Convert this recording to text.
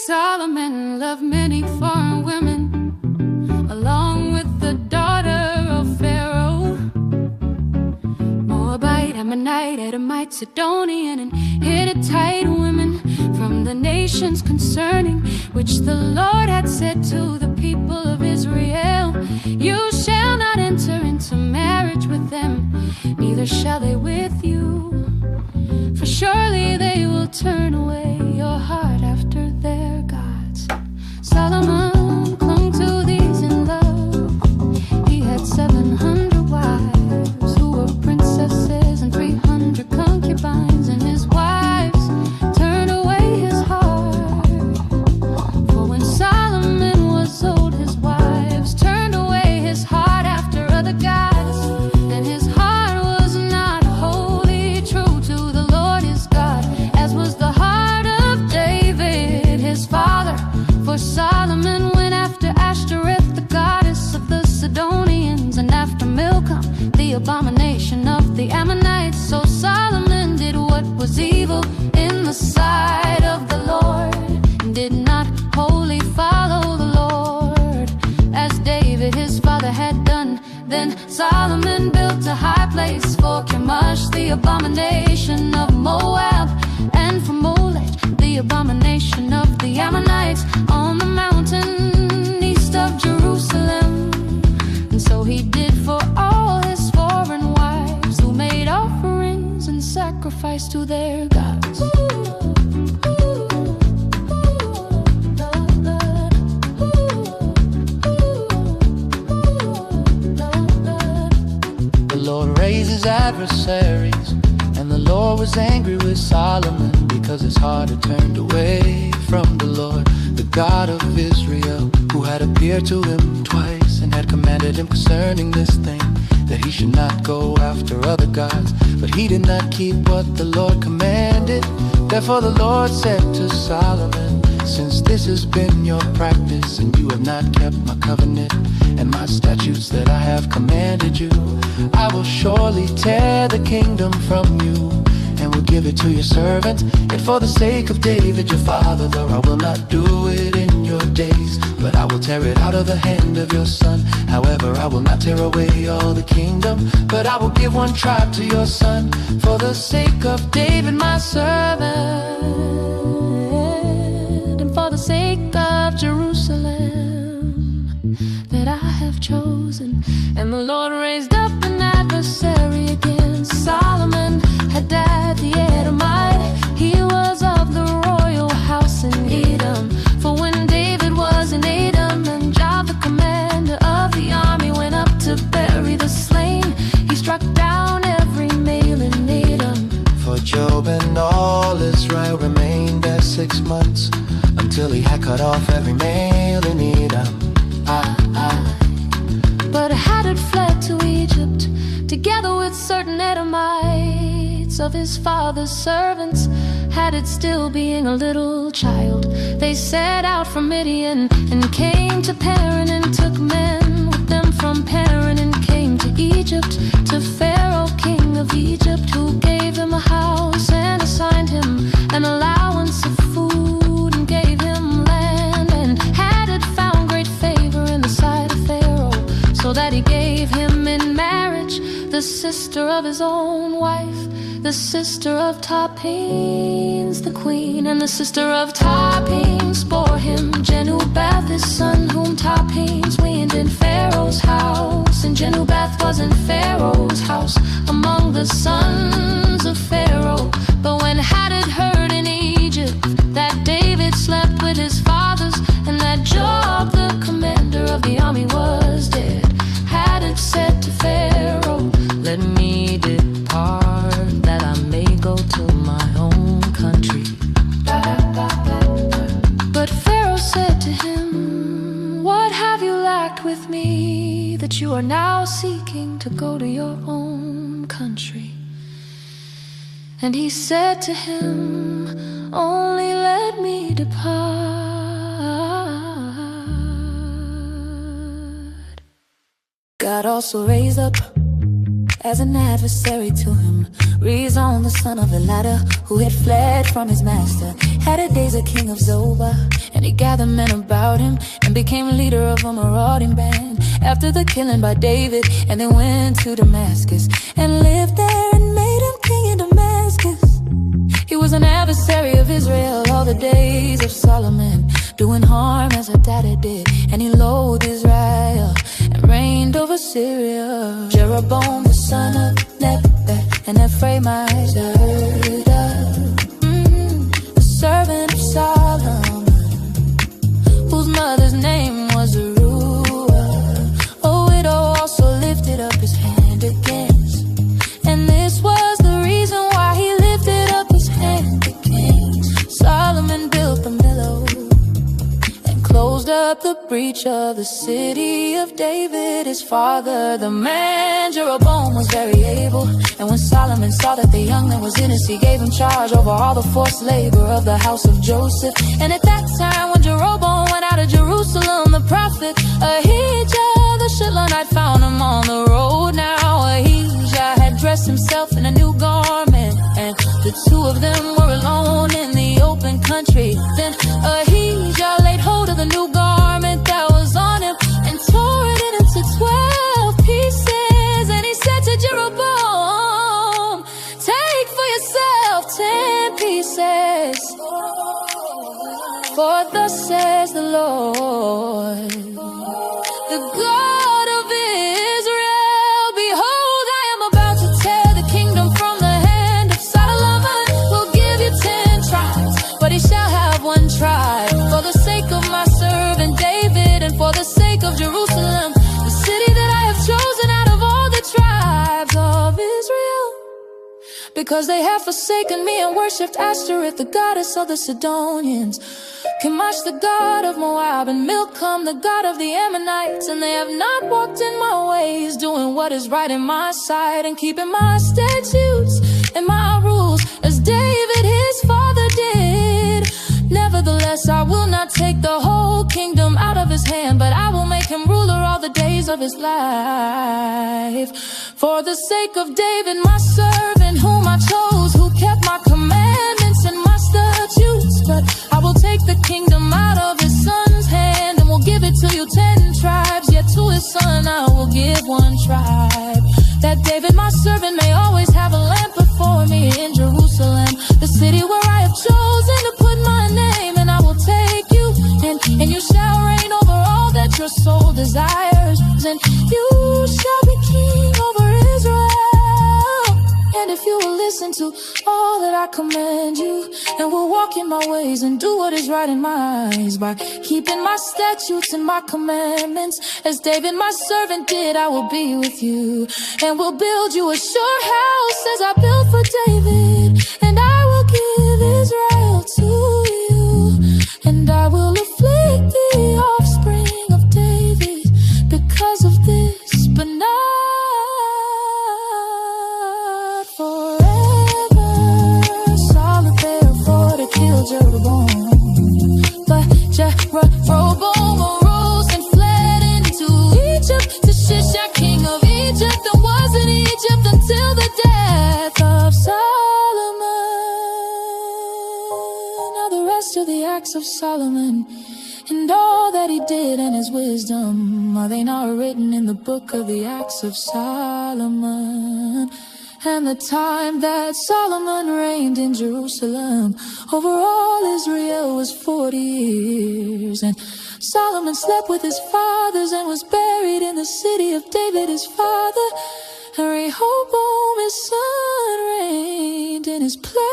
Solomon loved many foreign women, along with the daughter of Pharaoh. Moabite, Ammonite, Edomite, Sidonian, and Hittite women from the nations concerning which the Lord had said to the people of Israel, you shall not enter into marriage with them, neither shall they with you. For surely they will turn away your heart after their gods. Solomon clung to these in love. He had 700 wives who were princesses and 300 concubines, and his wives turned away his heart. For when Solomon was old, his wives turned away his heart after other gods, and his heart was not wholly true to the Lord his God, as was the heart of David his father. For Solomon went after Ashtoreth, the goddess of the Sidonians, and after Milcom, the abomination of the Ammonites. So Solomon did what was evil in the sight of the Lord, and did not wholly follow the Lord, as David his father had done. Then Solomon built a high place for Chemosh, the abomination of Moab, and for Molech, the abomination of the Ammonites, on the mountain east of Jerusalem. And so he did for all his foreign wives, who made offerings and sacrificed to their gods. The Lord raised his adversaries, and the Lord was angry with Solomon, because his heart had turned away from the Lord, the God of Israel, who had appeared to him twice, and had commanded him concerning this thing, that he should not go after other gods. But he did not keep what the Lord commanded. Therefore the Lord said to Solomon, since this has been your practice, and you have not kept my covenant and my statutes that I have commanded you, I will surely tear the kingdom from you, and will give it to your servant. Yet for the sake of David your father, though I will not do it in your days, but I will tear it out of the hand of your son. However, I will not tear away all the kingdom, but I will give one tribe to your son, for the sake of David my servant, and for the sake of Jerusalem that I have chosen. And the Lord raised up an adversary against Solomon, Hadad the Edomite. He was of the royal house in Edom. For when David was in Edom, and Joab the commander of the army went up to bury the slain, he struck down every male in Edom. For Job and all Israel remained there 6 months, until he had cut off every male in Edom. But Hadad fled to Egypt, together with certain Edomites of his father's servants. Hadad still being a little child, they set out from Midian, and came to Paran, and took men with them from Paran, and came to Egypt, to Pharaoh king of Egypt, who gave him a house, and assigned him an allowance of food, and gave him land. And Hadad found great favor in the sight of Pharaoh, so that he gave him in marriage the sister of his own wife, the sister of 𝘂𝙤𝙤 the queen. And the sister of 𝘂𝙂𝙤 bore him Jenubath his son, whom 𝘂𝙂𝙤 weaned in Pharaoh's house. And Jenubath was in Pharaoh's house, among the sons of Pharaoh. But when Hadad heard in Egypt that David slept with his fathers, and that Joab the commander of the army was dead, Hadad said to Pharaoh, let me depart, that I may go to my own country. But Pharaoh said to him, what have you lacked with me, that you are now seeking to go to your own country? And he said to him, only let me depart. God also raised up as an adversary to him Rezon, the son of 𝙂𝙤𝙤, who had fled from his master, had a days a king of Zoba, and he gathered men about him and became leader of a marauding band. After the killing by David, and they went to Damascus and lived there and made him king in Damascus. He was an adversary of Israel all the days of Solomon, doing harm as her daddy did, and he loathed Israel and reigned over Syria. Jeroboam, the son of Nebat, and 𝙂𝙤𝙤𝙪, the servant of Solomon, whose mother's name was Zeruiah. A widow also lifted up his hand against, and this was the reason why he lifted up his hand against. Solomon built the Millo and closed up the breach of the city of David, his father. The man Jeroboam was very able, and when Solomon saw that the young man was innocent, he gave him charge over all the forced labor of the house of Joseph. And at that time, when Jeroboam went out of Jerusalem, the prophet 𝙂𝙤𝙤 the Shilonite found him on the road. Now 𝙂𝙤𝙤 had dressed himself in a new garment, and the two of them were alone in the open country. Then 𝙂𝙤𝙤 laid hold of the new garment that was on him and tore it into 12 pieces. And he said to Jeroboam, "Take for yourself 10 pieces, for thus says the Lord, the God of Israel, behold, I am about to tear the kingdom from the hand of Solomon. Will give you 10 tribes, but he shall have 1 tribe, for the sake of my servant David, and for the sake of Jerusalem, the city that I have chosen out of all the tribes of Israel. Because they have forsaken me and worshipped Ashtoreth, the goddess of the Sidonians, 𝘾𝙧𝙀, the god of Moab, and 𝑚ilcom, the god of the Ammonites. And they have not walked in my ways, doing what is right in my sight, and keeping my statutes and my rules, as David his father did. Nevertheless, I will not take the whole kingdom out of his hand, but I will make him ruler all the days of his life. For the sake of David, my servant, whom I chose, who kept my commandments and my statutes. But I will take the kingdom out of his son's hand, and will give it to you 10 tribes. Yet to his son I will give 1 tribe, that David my servant may always have a lamp before me in Jerusalem, the city where I have chosen to put my name. And I will take you, and you shall reign over all that your soul desires, and you shall be king over Israel. And if you will listen to all that I command you, and will walk in my ways and do what is right in my eyes, by keeping my statutes and my commandments, as David my servant did, I will be with you, and will build you a sure house as I built for David. And I will give Israel to you, and I will afflict the offspring of David because of this, but not forever. Solid therefore to kill Jeroboam, but Jeroboam arose and fled into Egypt, to 𝙭𝙬, king of Egypt, and was in Egypt until the death of Solomon. Now the rest of the acts of Solomon, and all that he did, and his wisdom, are they not written in the book of the acts of Solomon? And the time that Solomon reigned in Jerusalem over all Israel was 40 years. And Solomon slept with his fathers and was buried in the city of David his father. And Rehoboam his son reigned in his place.